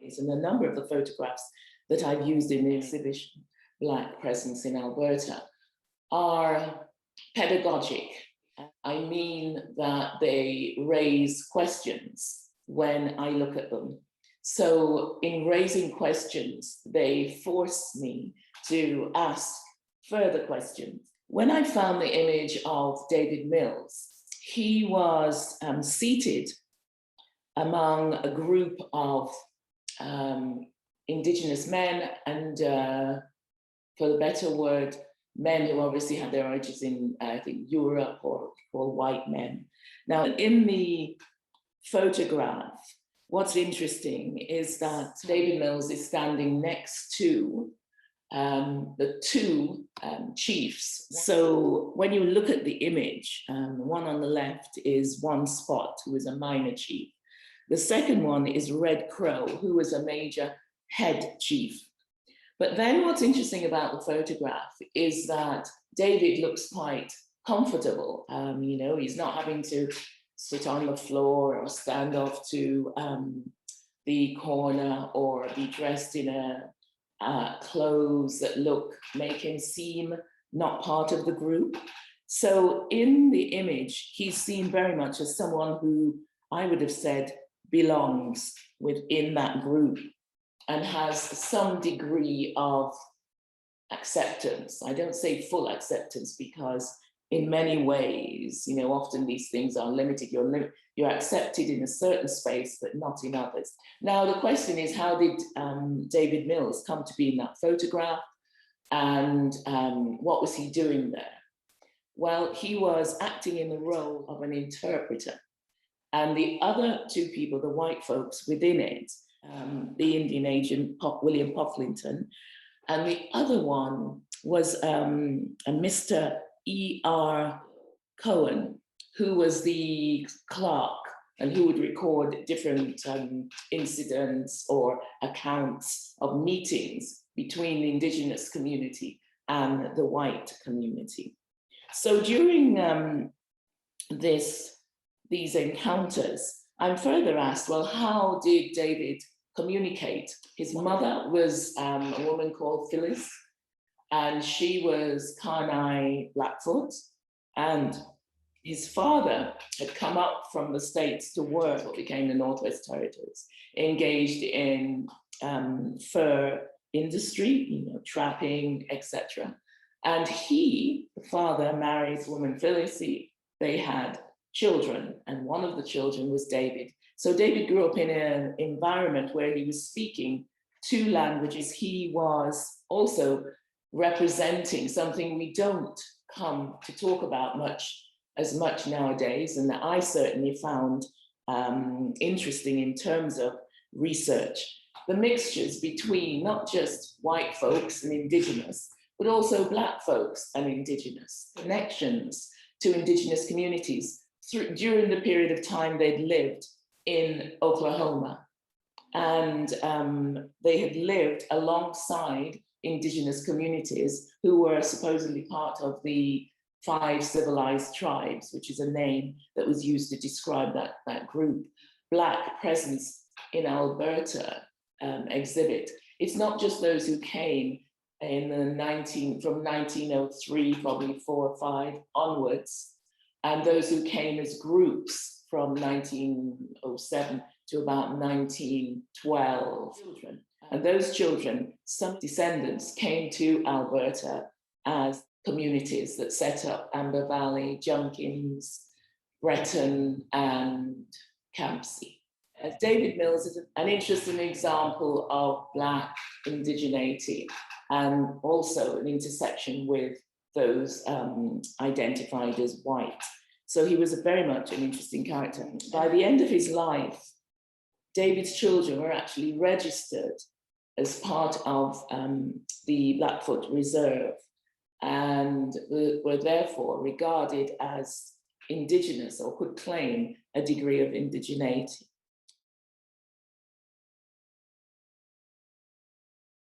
And a number of the photographs that I've used in the exhibition, Black Presence in Alberta, are pedagogic. I mean that they raise questions when I look at them. So in raising questions, they force me to ask further questions. When I found the image of David Mills, he was seated among a group of Indigenous men and, for the better word, men who obviously had their origins in, I think, Europe or white men. Now, in the photograph, what's interesting is that David Mills is standing next to the two chiefs. So when you look at the image, the one on the left is One Spot, who is a minor chief. The second one is Red Crow, who was a major head chief. But then what's interesting about the photograph is that David looks quite comfortable. You know, he's not having to sit on the floor or stand off to the corner or be dressed in clothes that make him seem not part of the group. So in the image, he's seen very much as someone who I would have said belongs within that group and has some degree of acceptance. I don't say full acceptance because in many ways, you know, often these things are limited. You're accepted in a certain space, but not in others. Now, the question is, how did David Mills come to be in that photograph? And what was he doing there? Well, he was acting in the role of an interpreter. And the other two people, the white folks within it, the Indian agent, William Pocklington, and the other one was a Mr. E.R. Cohen, who was the clerk and who would record different incidents or accounts of meetings between the Indigenous community and the white community. So during these encounters, I'm further asked, well, how did David communicate? His mother was a woman called Phyllis, and she was Kainai Blackfoot, and his father had come up from the States to work, what became the Northwest Territories, engaged in fur industry, you know, trapping, etc. And he, the father, married woman Phyllis. They had children, and one of the children was David. So David grew up in an environment where he was speaking two languages. He was also representing something we don't come to talk about as much nowadays, and that I certainly found interesting in terms of research. The mixtures between not just white folks and Indigenous, but also Black folks and Indigenous, connections to Indigenous communities during the period of time they'd lived in Oklahoma. And they had lived alongside Indigenous communities who were supposedly part of the 5 civilized tribes, which is a name that was used to describe that group. Black Presence in Alberta exhibit. It's not just those who came in from 1903, probably 4 or 5 onwards, and those who came as groups from 1907 to about 1912 children. And those children, some descendants, came to Alberta as communities that set up Amber Valley, Junkins, Breton, and Campsie. David Mills is an interesting example of Black indigeneity and also an intersection with those identified as white. So he was very much an interesting character. By the end of his life, David's children were actually registered as part of the Blackfoot Reserve and were therefore regarded as Indigenous or could claim a degree of indigeneity.